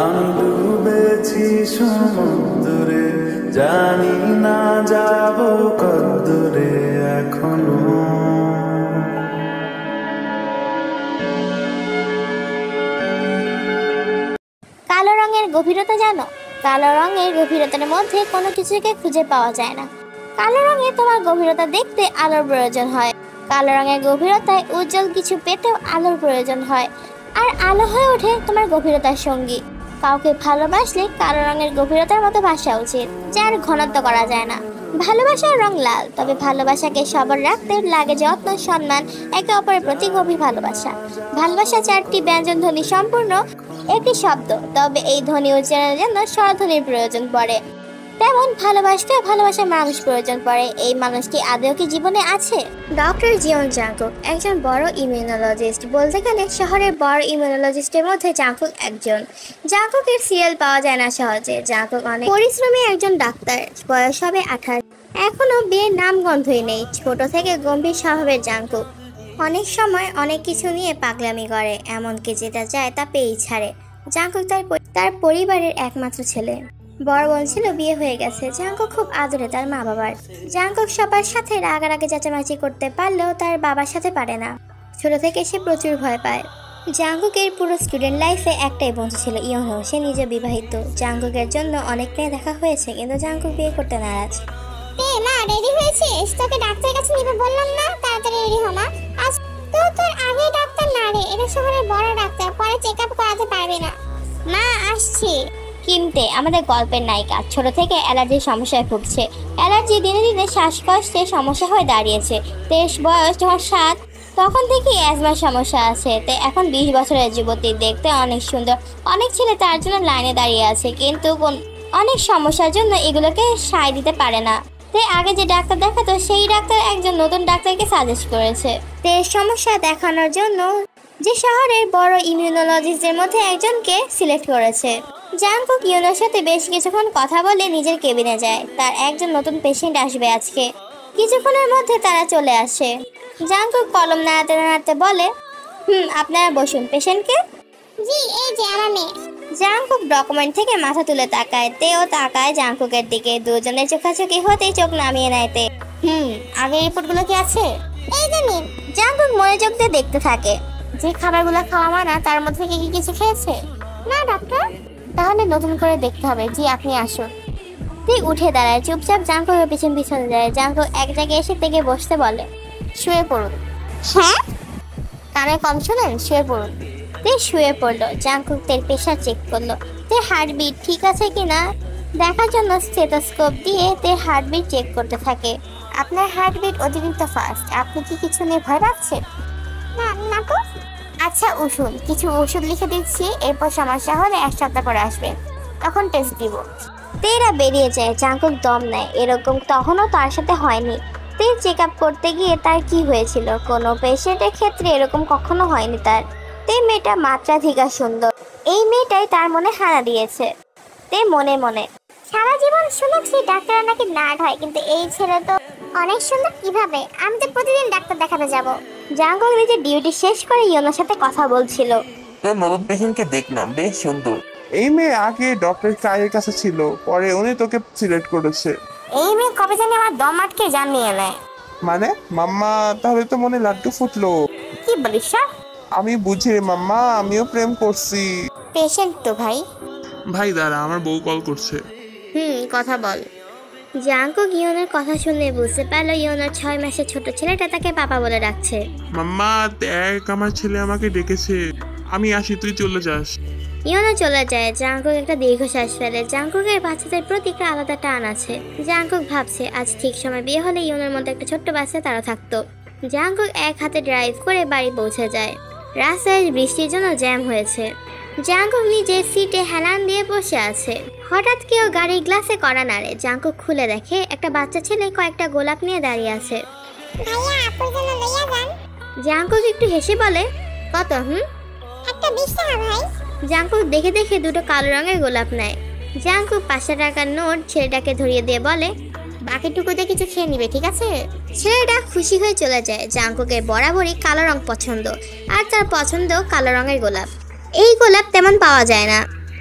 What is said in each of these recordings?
আমি ডুবেছি সমুদ্রে, জানি না যাব কতদূরে এখনো। কালো রঙের গভীরতা জানো? কালো রঙের গভীরতার মধ্যে কোনো কিছুকে খুঁজে পাওয়া যায় না। কালো রঙে তোমার গভীরতা দেখতে আলোর প্রয়োজন হয়। কালো রঙের গভীরতায় উজ্জ্বল কিছু পেতেও আলোর প্রয়োজন হয়, আর আলো হয়ে ওঠে তোমার গভীরতার সঙ্গী। কাউকে ভালোবাসলে কালো রঙের গভীরতার মতো ভাসা উচিত, যার ঘনত্ব করা যায় না। ভালোবাসার রং লাল, তবে ভালোবাসাকে সবল রাখতে লাগে যত্ন, সম্মান, একে অপরের প্রতি গভীর ভালোবাসা। ভালোবাসা 4টি ব্যঞ্জন ধ্বনি সম্পূর্ণ একটি শব্দ, তবে এই ধ্বনি উচ্চারণের জন্য স্বরধ্বনির প্রয়োজন পড়ে। তেমন ভালোবাসতে ভালোবাসার মানুষ প্রয়োজন পড়ে। এই মানুষটি আদৌ কি জীবনে আছে? ডক্টর জিওন জাংকুক একজন বড় ইমিউনোলজিস্ট। বলতে গেলে শহরের বড় ইমিউনোলজিস্টের মধ্যে জাংকুক একজন। জাংকুকের সিরিয়াল পাওয়া যায় না সহজে। জাংকুক অনেক পরিশ্রমী একজন ডাক্তার। বয়স হবে 28। এখনো বিয়ের নাম গন্ধই নেই। ছোট থেকে গম্ভীর স্বভাবের জাংকুক অনেক সময় অনেক কিছু নিয়ে পাগলামি করে, এমনকি যেটা চায় তা পেয়েই ছাড়ে। জাংকুক তার পরিবারের একমাত্র ছেলে। বড় বোন ছিল, বিয়ে হয়ে গেছে। জাংকুক খুব আদরে তার মা বাবার। জাংকুক সবার সাথে রাগারাগি চেঁচামেচি করতে পারলেও তার বাবার সাথে পারে না। ছোট থেকে সে প্রচুর ভয় পায়। জাংকুকের পুরো স্টুডেন্ট লাইফে একটাই বন্ধু ছিল, ইয়োনো। সে নিজে বিবাহিত। জাংকুকের জন্য অনেক মেয়ে দেখা হয়েছে, কিন্তু জাংকুক বিয়ে করতে নারাজ। মা, রেডি হয়েছিস? তোকে ডাক্তারের কাছে নিতে বললাম না? তাড়াতাড়ি রেডি হ মা। আজ তো তোর আগে ডাক্তার না রে, এটা শহরের বড় ডাক্তার, পরে চেক আপ করাতে পারবি না। মা, আসছি। কিমতে আমাদের গল্পের নায়িকা ছোট থেকে অ্যালার্জির সমস্যায় ভুগছে। অ্যালার্জি দিনে দিনে শ্বাসকষ্টের সমস্যা হয়ে দাঁড়িয়েছে। 23 বয়স যখন 7, তখন থেকেই অ্যাজমার সমস্যা আছে। তাই এখন 20 বছরের যুবতী, দেখতে অনেক সুন্দর। অনেক ছেলে তার জন্য লাইনে দাঁড়িয়ে আছে, কিন্তু অনেক সমস্যার জন্য এগুলোকে সায় দিতে পারে না। তাই আগে যে ডাক্তার দেখাতো সেই ডাক্তার একজন নতুন ডাক্তারকে সাজেস্ট করেছে। তের সমস্যা দেখানোর জন্য যে শহরের বড় ইমিউনোলজিস্টদের মধ্যে একজনকে সিলেক্ট করেছে। জাংকুক ইয়োনোর সাথে বেশ কিছুক্ষণ কথা বলে নিজের কেবিনে যায়। তার একজন নতুন পেশেন্ট আসবে আজকে। কিছুক্ষণের মধ্যে তারা চলে আসে। জাংকুক কলম নাড়াতে নাড়াতে বলে, আপনারা বসুন। পেশেন্টকে? জি, এই যে আমার মেয়ে। জাংকুক ডকুমেন্ট থেকে মাথা তুলে তাকায়। তেও তাকায় জাংকুকের দিকে। দুজনের চোখাচোখি হতেই চোখ নামিয়ে নেয় তে। আগে রিপোর্টগুলো কি আছে? এই যে নিন। জাংকুক মনোযোগ দিয়ে দেখতে থাকে। যে খাবারগুলো খাওয়া মানা, তার মধ্যে কি কিছু খেয়েছে? না ডাক্তার। তাহলে নতুন করে দেখতে হবে। জি, আপনি আসুন। তুই উঠে দাঁড়ায় চুপচাপ জাংকুকের পিছন পিছন যায়। জাংকুক এক জায়গায় এসে থেকে বসতে বলে, শুয়ে পড়ুন। হ্যাঁ? কানে কম শোনেন? শুয়ে পড়ুন। তুই শুয়ে পড়লো। জাংকুক তের প্রেশার চেক করলো। তের হার্টবিট ঠিক আছে কিনা দেখার জন্য স্টেথোস্কোপ দিয়ে তের হার্টবিট চেক করতে থাকে। আপনার হার্টবিট অতিরিক্ত ফাস্ট। আপনি কি কিছু নিয়ে ভয় পাচ্ছেন? না, না তো। আচ্ছা, উঠুন। কিছু ওষুধ লিখে দিচ্ছি, এরপর সমস্যা হলে 1 সপ্তাহ পরে আসবেন, তখন টেস্ট দিব। তেরা বেরিয়ে যায়। জাংকুক দম নেয়। এরকম তখনও তার সাথে হয়নি। তে চেক আপ করতে গিয়ে তার কি হয়েছিল, কোনো পেশেন্টের ক্ষেত্রে এরকম কখনো হয়নি তার। তে মেয়েটা মাত্রাধিকা সুন্দর। এই মেয়েটাই তার মনে হানা দিয়েছে। তে মনে মনে, সারা জীবন শুনেছি ডাক্তাররা নাকি নার্ড হয়, কিন্তু এই ছেলে তো অনেক সুন্দর। কিভাবে? আমি তো প্রতিদিন ডাক্তার দেখাতে যাব। জাংকুক নিজের ডিউটি শেষ করে ইয়োনোর সাথে কথা বলছিল। নতুন পেশেন্টকে দেখলাম, বেশ সুন্দর। এই মেয়ে আগে ডক্টর কায়ের কাছে ছিল, পরে উনি তোকে সিলেক্ট করেছে। এই মেয়ে কবে জানি আমার দম আটকে জান নিয়ে নেয়। মানে মাম্মা, তাহলে তো মনে লাড্ডু ফুটলো। কি বলিস স্যার? আমি বুঝি রে মাম্মা, আমিও প্রেম করছি। পেশেন্ট তো ভাই। ভাই দাঁড়া, আমার বউ কল করছে। কথা বল। জাংকুক ইয়োনের কথা শুনে বুঝতে পারলো ইয়োনের 6 মাসের ছোট ছেলেটা তাকে পাপা বলে ডাকছে। মাম্মা, দেখ আমার ছেলে আমাকে ডেকেছে, আমি আসি, তুই চলে যাস। ইয়োনো চলে যায়। জাংকুক একটা দীর্ঘশ্বাস ফেলে। জাংকুকের বাচ্চাদের প্রতি একটা আলাদা টান আছে। জাংকুক ভাবছে আজ ঠিক সময় বিয়ে হলে ইয়োনের মধ্যে একটা ছোট্ট বাচ্চা তারা থাকতো। জাংকুক এক হাতে ড্রাইভ করে বাড়ি পৌঁছে যায়। রাস্তায় বৃষ্টির জন্য জ্যাম হয়েছে। জাংকুক নিজের সিটে হেলান দিয়ে বসে আছে। হঠাৎ কেউ গাড়ির গ্লাসে কড়া নাড়ে। জাংকুক খুলে দেখে একটা বাচ্চা ছেলে কয়েকটা গোলাপ নিয়ে দাঁড়িয়ে আছে। ভাইয়া, আপুর জন্য লইয়া যান। জাংকুক একটু হেসে বলে, কত? একটা 20 টাকা ভাই। জাংকুক দেখে দেখে দুটো কালো রঙের গোলাপ নেয়। জাংকুক 500 টাকার নোট ছেলেটাকে ধরিয়ে দিয়ে বলে, বাকিটুকুতে কিছু খেয়ে নিবে, ঠিক আছে? ছেলেটা খুশি হয়ে চলে যায়। জাংকুকের বরাবরই কালো রং পছন্দ, আর তার পছন্দ কালো রঙের গোলাপ। এই গোলাপ তেমন পাওয়া যায় না।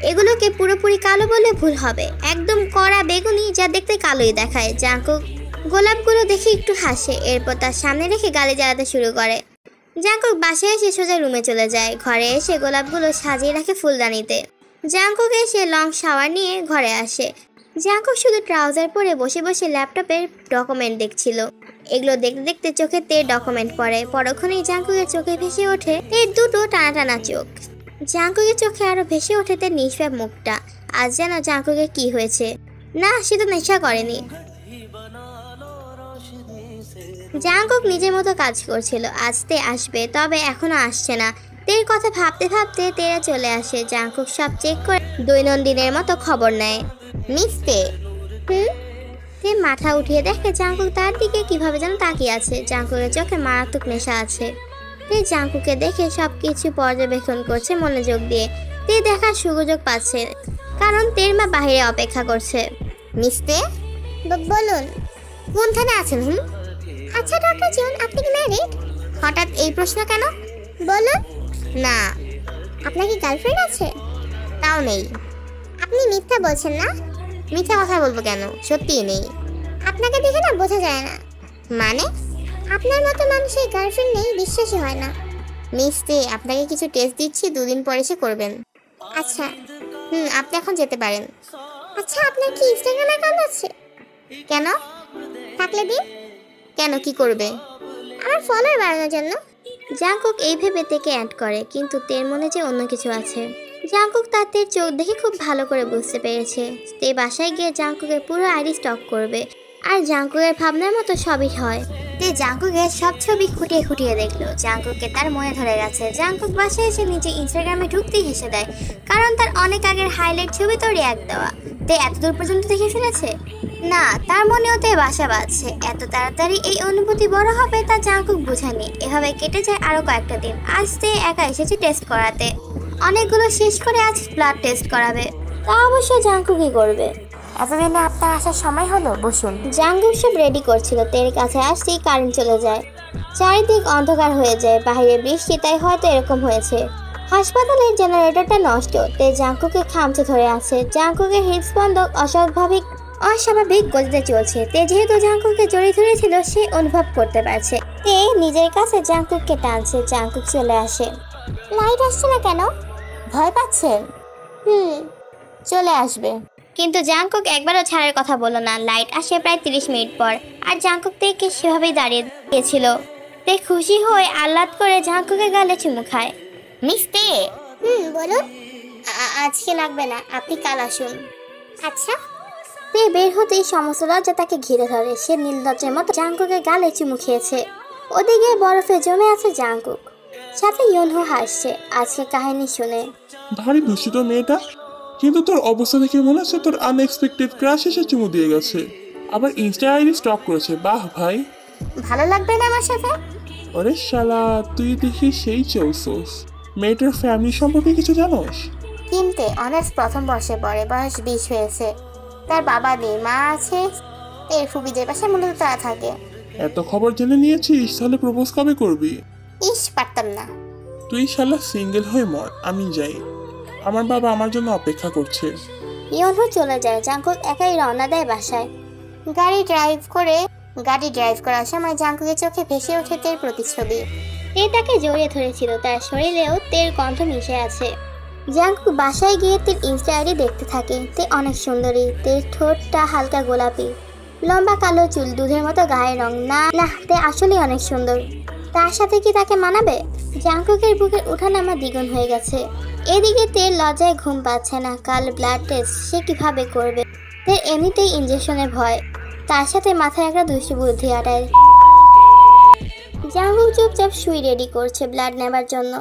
এগুলোকে পুরোপুরি কালো বলে ভুল হবে, একদম কড়া বেগুনি যা দেখতে কালোই দেখায়। জাঙ্কুক গোলাপগুলো দেখে একটু হাসে, এরপর তার সামনে রেখে গালি জ্বালাতে শুরু করে। জাঙ্কুক বাসায় এসে সোজা রুমে চলে যায়। ঘরে এসে গোলাপগুলো সাজিয়ে রাখে ফুলদানিতে। জাঙ্কুক এসে লং শাওয়ার নিয়ে ঘরে আসে। জাঙ্কুক শুধু ট্রাউজার পরে বসে বসে ল্যাপটপের ডকুমেন্ট দেখছিল। এগুলো দেখতে দেখতে চোখে তের ডকুমেন্ট পড়ে। পরক্ষণেই জাঙ্কুকের চোখে ভেসে ওঠে তের দুটো টানা টানা চোখ। জাঙ্কুকের চোখে আরো ভেসে ওঠে তের নিষ্পাপ মুখটা। আজ যেন জাঙ্কুকের কি হয়েছে? না, সে তো নেশা করেনি। জাঙ্কুক নিজের মতো কাজ করছিল। আজ তে আসবে, তবে এখনো আসছে না। তের কথা ভাবতে ভাবতে তেরা চলে আসে। জাঙ্কুক সব চেক করে দৈনন্দিনের মতো খবর নেয়। মিস তে। তে মাথা উঠিয়ে দেখে জাঙ্কুক তার দিকে কিভাবে যেন তাকিয়ে আছে। জাঙ্কুকের চোখে মারাত্মক নেশা আছে। তে জাঙ্কুকে দেখে সবকিছু পর্যবেক্ষণ করছে মনোযোগ দিয়ে। তে দেখার সুযোগ পাচ্ছে, কারণ তের মা বাইরে অপেক্ষা করছে। মিস তে, বলুন। কোনখানে আছেন? আচ্ছা ডক্টর জন, আপনি কি ম্যারিড? হঠাৎ এই প্রশ্ন কেন? বলুন। না। আপনার কি গার্লফ্রেন্ড আছে? তাও নেই। আপনি মিথ্যা বলছেন না? মিথ্যা কথা বলবো কেন? সত্যিই নেই। আপনাকে দেখে না বোঝা যায় না। মানে? আপনার মতো মানুষের গার্লফ্রেন্ড নেই, বিশ্বাসই হয় না। মিস তে, আপনাকে কিছু টেস্ট দিচ্ছি, 2 দিন পরে এসে করবেন। আচ্ছা। আপনি এখন যেতে পারেন। আচ্ছা, আপনার কি ইনস্টাগ্রাম অ্যাকাউন্ট আছে? কেন? থাকলে দিন। কেন, কি করবে? আমার ফলোয়ার বাড়ানোর জন্য। জাঙ্কুক এই ভেবে তেকে অ্যাড করে, কিন্তু তের মনে যে অন্য কিছু আছে। জাঙ্কুক তার তের চোখ দেখে খুব ভালো করে বুঝতে পেরেছে। তে বাসায় গিয়ে জাঙ্কুকের পুরো আইডি স্টক করবে, আর জাঙ্কুকের ভাবনার মতো সবই হয়। তে জাঙ্কুকের সব ছবি খুঁটিয়ে খুঁটিয়ে দেখলো। জাঙ্কুককে তার মনে ধরে গেছে। জাঙ্কুক বাসায় এসে নিজে ইনস্টাগ্রামে ঢুকতেই হেসে দেয়, কারণ তার অনেক আগের হাইলাইট ছবি তো রিয়াক্ট দেওয়া। তে এতদূর পর্যন্ত দেখে ফেলেছে। না, তার মনেও তে বাসা বাঁধছে। এত তাড়াতাড়ি এই অনুভূতি বড় হবে তা জাঙ্কুক বোঝেনি। এভাবে কেটে যায় আরো কয়েকটা দিন। আজ তে একা এসেছে টেস্ট করাতে। অনেকগুলো শেষ করে আজ ব্লাড টেস্ট করাবে। তা অবশ্য জাঙ্কুকই করবে। এতদিনে আপনার আসার সময় হলো, বসুন। জাঙ্কুক সব রেডি করছিল। তের কাছে আসতেই কারেন্ট চলে যায়। চারিদিক অন্ধকার হয়ে যায়। বাইরে বৃষ্টি, তাই হয়তো এরকম হয়েছে। হাসপাতালের জেনারেটরটা নষ্ট। তে জাঙ্কুকে খামচে ধরে আছে। জাঙ্কুকের হৃদস্পন্দন অস্বাভাবিক গতিতে চলছে। তে যেহেতু জাঙ্কুককে জড়িয়ে ধরেছিল, সে অনুভব করতে পারছে। তে নিজের কাছে জাঙ্কুককে টানছে। জাঙ্কুক চলে আসে। লাইট আসছে না কেন? ভয় পাচ্ছেন? চলে আসবে। কিন্তু জাঙ্কুক একবারও ছাড়ার কথা বলল না। লাইট আসে প্রায় 30 মিনিট পর, আর জাঙ্কুক তেকে সেভাবেই দাঁড়িয়ে দিয়েছিল। তে খুশি হয়ে আহ্লাদ করে জাঙ্কুকের গালে চুমু খায়। মিস তে। বলুন। আজকে লাগবে না, আপনি কাল আসুন। আচ্ছা। তে বের হতেই সমস্ত লজ্জা তাকে ঘিরে ধরে। সে নীলদজ্জের মতো জাঙ্কুকের গালে চুমু খেয়েছে। ওদিকে বরফে জমে আছে জাঙ্কুক, সাথে ইউনহো হাসছে আজকে কাহিনী শুনে। ভারী দুষ্টিত মেয়েটা, কিন্তু তোর অবস্থা দেখে মনে হচ্ছে তোর আনএক্সপেক্টেড ক্রাশ এসে চুমু দিয়ে গেছে। আবার ইনস্টা আইডি স্টক করেছে। বাহ ভাই, ভালো লাগবে না আমার সাথে? আরে শালা, তুই দেখি সেই চলছোস। মেয়েটার ফ্যামিলি সম্পর্কে কিছু জানোস? কিমতে অনার্স প্রথম বর্ষে পড়ে, বয়স 20 হয়েছে। তার বাবা নেই, মা আছে। এর ফুবিদের পাশে মূলত তারা থাকে। এত খবর জেনে নিয়েছিস, তাহলে প্রপোজ কবে করবি? পারতাম না। তুই শালা সিঙ্গেল হয়ে মর, আমি যাই। আমার বাবা আমার জন্য অপেক্ষা করছে। ইউনহো চলে যায়। জাঙ্কুক একাই রওনা দেয় বাসায়। গাড়ি ড্রাইভ করার সময় জাঙ্কুকের চোখে ভেসে ওঠে তের প্রতিচ্ছবি। তে তাকে জড়িয়ে ধরেছিল। তার শরীরেও তের গন্ধ মিশে আছে। জাঙ্কুক বাসায় গিয়ে তের ইনস্টা আইডি দেখতে থাকে। তে অনেক সুন্দরী। তের ঠোঁটটা হালকা গোলাপি, লম্বা কালো চুল, দুধের মতো গায়ের রং। না না, তে আসলেই অনেক সুন্দর। তার সাথে কি তাকে মানাবে? জাঙ্কুকের বুকের উঠানামা দ্বিগুণ হয়ে গেছে। এদিকে তের লজ্জায় ঘুম পাচ্ছে না। কাল ব্লাড টেস্ট সে কিভাবে করবে? তের এমনিতেই ইনজেকশনের ভয়, তার সাথে মাথায় একটা দুষ্টু বুদ্ধি আটায়। জাঙ্কুক চুপচাপ সুই রেডি করছে ব্লাড নেবার জন্য।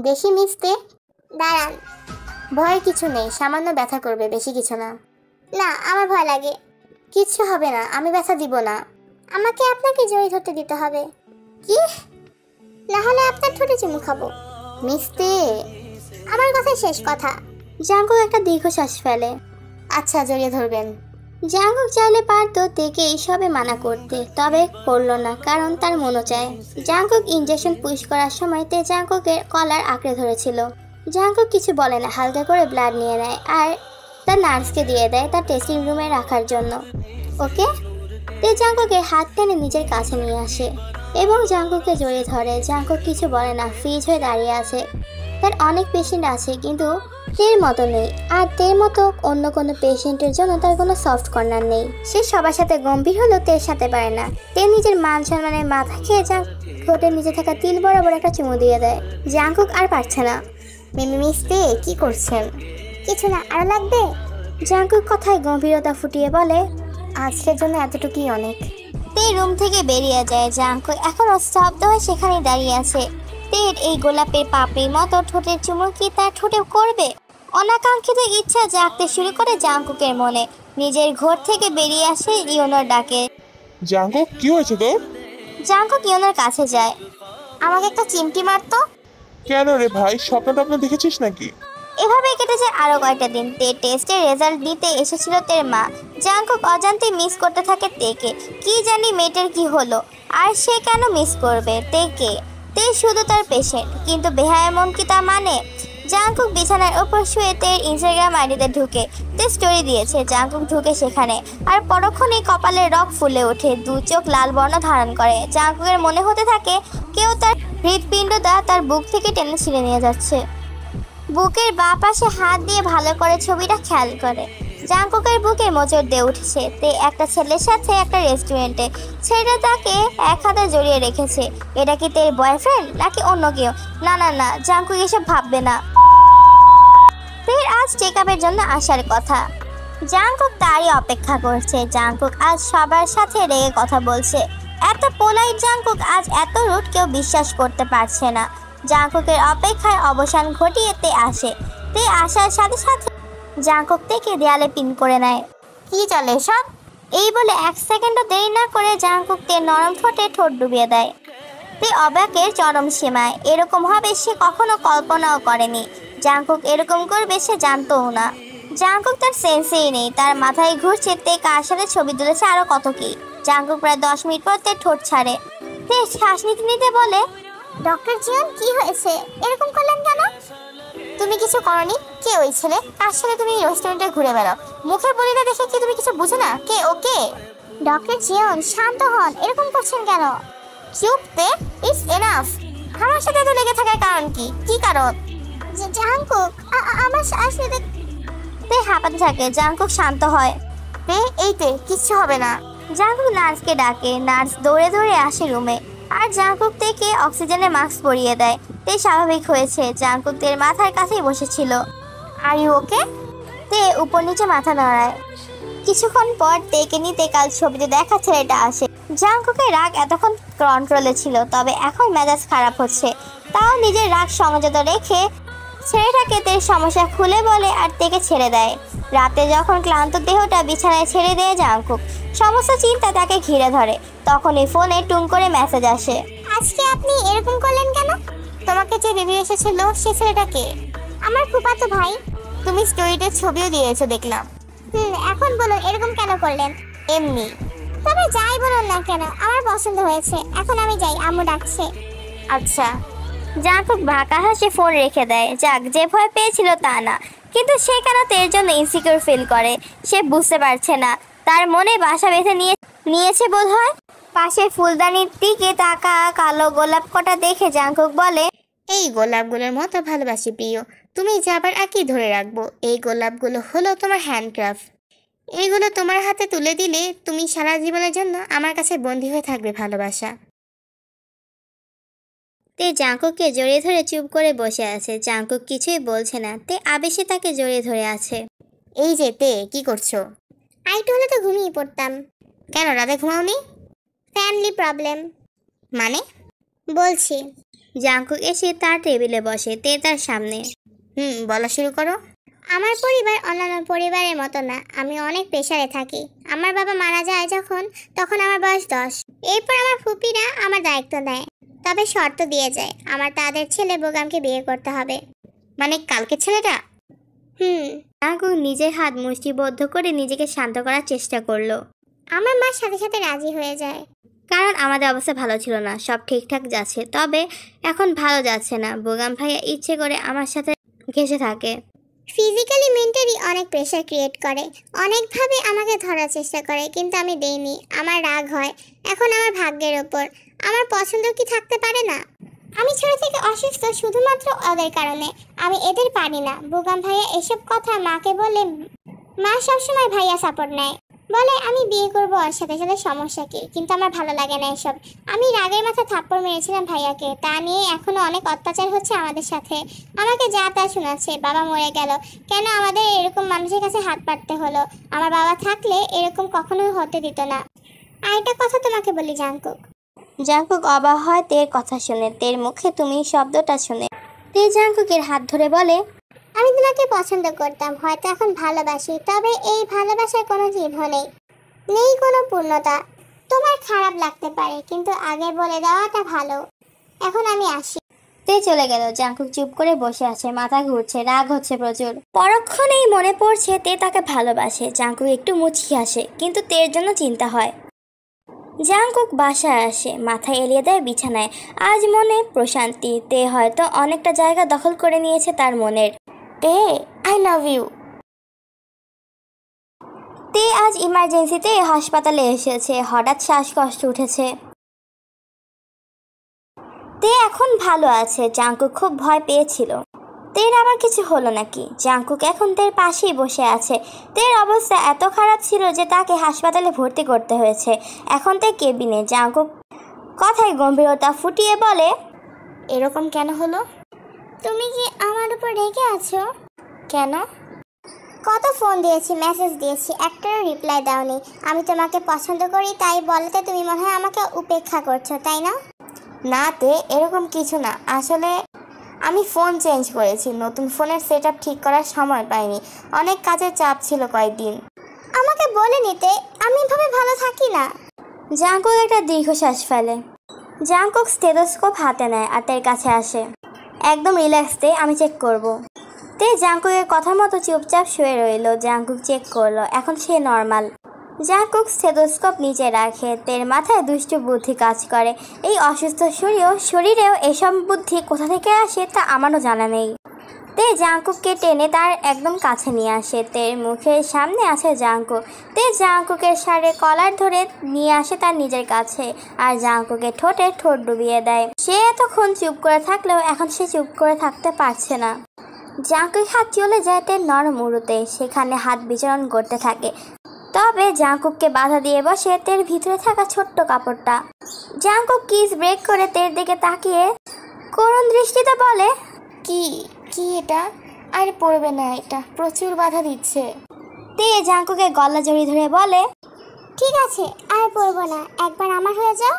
বেশি মিশতে? দাঁড়ান। ভয় কিছু নেই, সামান্য ব্যথা করবে, বেশি কিছু না। না, আমার ভয় লাগে। কিচ্ছু হবে না, আমি ব্যথা দিব না। আমাকে আপনাকে জড়িয়ে ধরতে দিতে হবে। কি? না হলে আপনার ঠোঁটে চুমু খাবো। মিশতে। আমার কথা শেষ কথা। জাঙ্কুক একটা দীর্ঘশ্বাস ফেলে। আচ্ছা, জড়িয়ে ধরবেন। জাঙ্কুক চাইলে পারতো তেকে এইসবে মানা করতে, তবে করলো না, কারণ তার মনও চায়। জাঙ্কুক ইনজেকশন পুশ করার সময় তে জাঙ্কুকের কলার আঁকড়ে ধরেছিল। জাঙ্কুক কিছু বলে না, হালকা করে ব্লাড নিয়ে নেয় আর তার নার্সকে দিয়ে দেয় তার টেস্টিং রুমে রাখার জন্য। ওকে, তে জাঙ্কুকের হাত টেনে নিজের কাছে নিয়ে আসে এবং জাঙ্কুককে জড়িয়ে ধরে। জাঙ্কুক কিছু বলে না, ফ্রিজ হয়ে দাঁড়িয়ে আছে। তার অনেক পেশেন্ট আছে কিন্তু তের মতো নেই, আর তের মতো অন্য কোনো পেশেন্টের জন্য তার কোনো সফট কর্নার নেই। সে সবার সাথে গম্ভীর হলেও তের সাথে পারে না। তে নিজের মান সম্মানের মাথা খেয়ে ঠোঁটের নিচে থাকা তিল বরাবর একটা চুমু দিয়ে দেয়। জাঙ্কুক আর পারছে না। মিস তে কি করছেন? কিছু না, আরো লাগবে? জাঙ্কুক কথায় গম্ভীরতা ফুটিয়ে বলে, আজকের জন্য এতটুকুই অনেক। তে রুম থেকে বেরিয়ে যায়। জাঙ্কুক এখনো স্তব্ধ হয়ে সেখানে দাঁড়িয়ে আছে। তের এই গোলাপের পাপড়ির মতো ঠোঁটের চুমু কি তার ঠোঁটে করবে? অনাকাঙ্ক্ষিত ইচ্ছা জাগতে শুরু করে জাঙ্কুকের মনে। নিজের ঘর থেকে বেরিয়ে আসে ইয়োনোর ডাকে। জাঙ্কুক, কি হয়েছে তোর? জাঙ্কুক ইয়োনোর কাছে যায়। আমাকে একটা চিমটি মারতো। কেন রে ভাই, স্বপ্ন দেখেছিস নাকি? এভাবে কেটেছে আরো কয়েকটা দিন। তের টেস্টের রেজাল্ট দিতে এসেছিল তের মা। জাঙ্কুক অজান্তে মিস করতে থাকে তেকে। কি জানি মেয়েটার কি হলো, আর সে কেন মিস করবে তেকে? তে শুধু তার পেশেন্ট, কিন্তু বেহায়া মন কি তা মানে? জাঙ্কুক বিছানার ওপর শুয়ে তের ইনস্টাগ্রাম আইডিতে ঢুকে তে স্টোরি দিয়েছে। জাঙ্কুক ঢুকে সেখানে, আর পরক্ষণেই কপালের রগ ফুলে ওঠে, দু চোখ লাল বর্ণ ধারণ করে। জাঙ্কুকের মনে হতে থাকে কেউ তার হৃৎপিণ্ডটা তার বুক থেকে টেনে ছিঁড়ে নিয়ে যাচ্ছে। বুকের বাঁ পাশে হাত দিয়ে ভালো করে ছবিটা খেয়াল করে। জাঙ্কুকের বুকে মোচড় দিয়ে উঠেছে। তে একটা ছেলের সাথে একটা রেস্টুরেন্টে, ছেলেটা তাকে এক হাতে জড়িয়ে রেখেছে। এটা কি তের বয়ফ্রেন্ড নাকি অন্য কেউ? না না না, জাঙ্কুক এসব ভাববে না। তের আজ চেক আপের জন্য আসার কথা। জাঙ্কুক তারই অপেক্ষা করছে। জাঙ্কুক আজ সবার সাথে রেগে কথা বলছে। এত পোলাইট জাঙ্কুক আজ এত রুট কেউ বিশ্বাস করতে পারছে না। জাঙ্কুকের অপেক্ষায় অবসান ঘটিয়ে তে আসে। তে আসার সাথে সাথে জাঙ্কুক থেকে দেয়ালে পিন করে নেয়। কি চলে সব? এই বলে এক সেকেন্ডও দেরি না করে জাঙ্কুক তে নরম ঠোঁটে ঠোঁট ডুবিয়ে দেয়। তে অবাকের চরম সীমায়। এরকম হবে সে কখনো কল্পনাও করেনি। জাঙ্কুক এরকম করবে সে জানতও না। জাঙ্কুক তার সেন্সেই নেই। তার মাথায় ঘুরছে তে কার সাথে ছবি তুলেছে আরো কত কি। জাঙ্কুক প্রায় 10 মিনিট পর তে ঠোঁট ছাড়ে। তে শ্বাস নিতে নিতে বলে, ডক্টর জিয়ন, কি হয়েছে? এরকম করলেন কেন? তুমি কিছু করনি? কে ওই ছেলে? কার সাথে তুমি রেস্টুরেন্টে ঘুরে বেড়াও? মুখের বলিটা দেখে কি তুমি কিছু বুঝো না? কে ওকে? ডক্টর জিয়ন, শান্ত হন। এরকম করছেন কেন? চুপ তে, ইটস এনাফ। আমার সাথে এত লেগে থাকার কারণ কি? কি কারণ? জাঙ্কুক, আমার শ্বাস নিতে। তে হাঁপাতে থাকে। জাঙ্কুক শান্ত হয়। তে, এই তে, কিচ্ছু হবে না। জাঙ্কুক নার্সকে ডাকে। নার্স দৌড়ে দৌড়ে আসে রুমে, আর জাঙ্কুক থেকে অক্সিজেনের মাস্ক পরিয়ে দেয়। তে স্বাভাবিক হয়েছে। জাঙ্কুক তের মাথার কাছেই বসেছিল। Are you okay? তে উপর নিচে মাথা নাড়ায়। কিছুক্ষণ পর তেকে নিতে কাল ছবিতে দেখা ছেলেটা আসে। জাঙ্কুকের রাগ এতক্ষণ কন্ট্রোলে ছিল, তবে এখন মেজাজ খারাপ হচ্ছে। তাও নিজের রাগ সংযত রেখে ছেলেটাকে তের সমস্যা খুলে বলে আর তেকে ছেড়ে দেয়। রাতে যখন ক্লান্ত দেহটা বিছানায় ছেড়ে দেয় জাঙ্কুক, সমস্ত চিন্তা তাকে ঘিরে ধরে। তখনই ফোনে টুং করে মেসেজ আসে। আজকে আপনি এরকম করলেন কেন? তোমাকে যে রিভিউ এসেছিল সে ছেলেটাকে? আমার ফুফাতো ভাই। তুমি স্টোরিতে ছবিও দিয়েছো দেখলাম। এখন বলুন এরকম কেন করলেন? এমনি। তবে যাই বলুন না কেন, আমার পছন্দ হয়েছে। এখন আমি যাই, আম্মু ডাকছে। আচ্ছা। জাঙ্কুক বাঁকা হাসে ফোন রেখে দেয়। যাক, যে ভয় পেয়েছিল তা না, কিন্তু সে কেন তের জন্য ইনসিকিউর ফিল করে সে বুঝতে পারছে না। তার মনে বাসা বেঁধে নিয়েছে বোধ হয়। পাশে ফুলদানির দিকে তাকা কালো গোলাপ কটা দেখে জাঙ্কুক বলে, এই গোলাপগুলোর মতো ভালোবাসি প্রিয়। তুমি যাবার আগেই ধরে রাখবো, এই গোলাপগুলো হলো তোমার হ্যান্ডক্রাফট। এইগুলো তোমার হাতে তুলে দিলে তুমি সারা জীবনের জন্য আমার কাছে বন্দী হয়ে থাকবে ভালোবাসা। তে জাঙ্কুককে জড়িয়ে ধরে চুপ করে বসে আছে। জাঙ্কুক কিছুই বলছে না। তে আবেশে তাকে জড়িয়ে ধরে আছে। এই যে তে, কি করছো? আইটু হলে তো ঘুমিয়ে পড়তাম। কেন রাতে ঘুমাওনি? Family problem. মানে? বলছি। জাঙ্কুক এসে তার টেবিলে বসে। তে তার সামনে। বলা শুরু করো। আমার পরিবার অন্যান্য পরিবারের মতো না। আমি অনেক প্রেশারে থাকি। আমার বাবা মারা যায় তখন আমার বয়স 10। এরপর আমার ফুপিরা আমার দায়িত্ব নেয়, তবে শর্ত দিয়ে যায় আমার তাদের ছেলে বোগামকে বিয়ে করতে হবে। মানে কালকে ছেলেটা? জাঙ্কুক নিজের হাত মুষ্টিবদ্ধ করে নিজেকে শান্ত করার চেষ্টা করলো। আমার মা সাথে সাথে রাজি হয়ে যায়, কারণ আমাদের অবস্থা ভালো ছিল না। সব ঠিকঠাক যাচ্ছে, তবে এখন ভালো যাচ্ছে না। বোগাম ভাইয়া ইচ্ছে করে আমার সাথে ঘেঁষে থাকে। ফিজিক্যালি মেন্টালি অনেক প্রেশার ক্রিয়েট করে, অনেকভাবে আমাকে ধরার চেষ্টা করে, কিন্তু আমি দেইনি। আমার রাগ হয় এখন আমার ভাগ্যের ওপর। আমার পছন্দ কি থাকতে পারে না? আমি ছোট থেকে অসুস্থ শুধুমাত্র ওদের কারণে। আমি এদের পারি না। বুগাম ভাইয়া এসব কথা মাকে বলে, মা সবসময় ভাইয়া সাপোর্ট নেয়, বলে আমি বিয়ে করবো ওর সাথে, সাথে সমস্যা কি? কিন্তু আমার ভালো লাগে না এসব। আমি রাগের মাথা থাপ্পড় মেরেছিলাম ভাইয়াকে, তা নিয়ে এখনো অনেক অত্যাচার হচ্ছে আমাদের সাথে। আমাকে যা তা শোনাচ্ছে, বাবা মরে গেল, কেন আমাদের এরকম মানুষের কাছে হাত পাততে হলো? আমার বাবা থাকলে এরকম কখনোই হতে দিত না। আরেকটা কথা তোমাকে বলি জাঙ্কুক। জাঙ্কুক অবাক হয় তের কথা শুনে, তের মুখে তুমি শব্দটা শুনে। তে জাঙ্কুকের হাত ধরে বলে, আমি তোমাকে পছন্দ করতাম, হয়তো এখন ভালোবাসি, তবে এই ভালোবাসার কোনো চিহ্ন নেই, নেই কোনো পূর্ণতা। তোমার খারাপ লাগতে পারে, কিন্তু আগে বলে দেওয়াটা ভালো। এখন আমি আসি। তে চলে গেল। জাঙ্কুক চুপ করে বসে আছে, মাথা ঘুরছে, রাগ হচ্ছে প্রচুর। পরক্ষণেই মনে পড়ছে তে তাকে ভালোবাসে। জাঙ্কুক একটু মুচকি আসে, কিন্তু তের জন্য চিন্তা হয়। জাঙ্কুক বাসায় আসে, মাথা এলিয়ে দেয় বিছানায়। আজ মনে প্রশান্তি। তে হয়তো অনেকটা জায়গা দখল করে নিয়েছে তার মনের। তে, আই লাভ ইউ। তে আজ ইমার্জেন্সিতে হাসপাতালে এসেছে, হঠাৎ শ্বাসকষ্ট উঠেছে। তে এখন ভালো আছে। জাঙ্কুক খুব ভয় পেয়েছিল তের আবার কিছু হলো নাকি। জাঙ্কুক এখন তের পাশেই বসে আছে। তের অবস্থা এত খারাপ ছিল যে তাকে হাসপাতালে ভর্তি করতে হয়েছে। এখন তে কেবিনে। জাঙ্কুক কথায় গম্ভীরতা ফুটিয়ে বলে, এরকম কেন হলো? তুমি কি আমার উপর রেগে আছো? কেন? কত ফোন দিয়েছি, মেসেজ দিয়েছি, একটারও রিপ্লাই দাওনি। আমি তোমাকে পছন্দ করি তাই বলতে তুমি মনে হয় আমাকে উপেক্ষা করছো, তাই না? না তে, এরকম কিছু না। আসলে আমি ফোন চেঞ্জ করেছি, নতুন ফোনের সেটআপ ঠিক করার সময় পাইনি, অনেক কাজের চাপ ছিল কয়েকদিন। আমাকে বলে নিতে, আমি এভাবে ভালো থাকি না। জাঙ্কুক একটা দীর্ঘশ্বাস ফেলে। জাঙ্কুক স্টেথোস্কোপ হাতে নেয় আর তের কাছে আসে। একদম রিল্যাক্স তে, আমি চেক করব। তে জাঙ্কুকের কথা মতো চুপচাপ শুয়ে রইল। জাঙ্কুক চেক করলো, এখন সে নর্মাল। জাঙ্কুক স্টেথোস্কোপ নিচে রাখে। তের মাথায় দুষ্টু বুদ্ধি কাজ করে। এই অসুস্থ শরীরেও এসব বুদ্ধি কোথা থেকে আসে তা আমারও জানা নেই। তে জাঙ্কুককে টেনে তার একদম কাছে নিয়ে আসে। তের মুখের সামনে আছে জাঙ্কুক। তে জাঙ্কুকের শাড়ির কলার ধরে নিয়ে আসে তার নিজের কাছে, আর জাঙ্কুকের ঠোঁটে ঠোঁট ডুবিয়ে দেয়। সে এতক্ষণ চুপ করে থাকলেও এখন সে চুপ করে থাকতে পারছে না। জাঙ্কুক হাত চলে যায় তের নরম উরুতে, সেখানে হাত বিচরণ করতে থাকে। তবে জাঙ্কুককে বাধা দিয়ে বসে তের ভিতরে থাকা ছোট্ট কাপড়টা। জাঙ্কুক কিস ব্রেক করে তের দিকে তাকিয়ে করুণ দৃষ্টিতে বলে, কি কি এটা? আর পড়বে না, এটা প্রচুর বাধা দিচ্ছে। তে জাঙ্কুকের গলা জড়িয়ে ধরে বলে, ঠিক আছে, আর পরবো না, একবার আমার হয়ে যাও।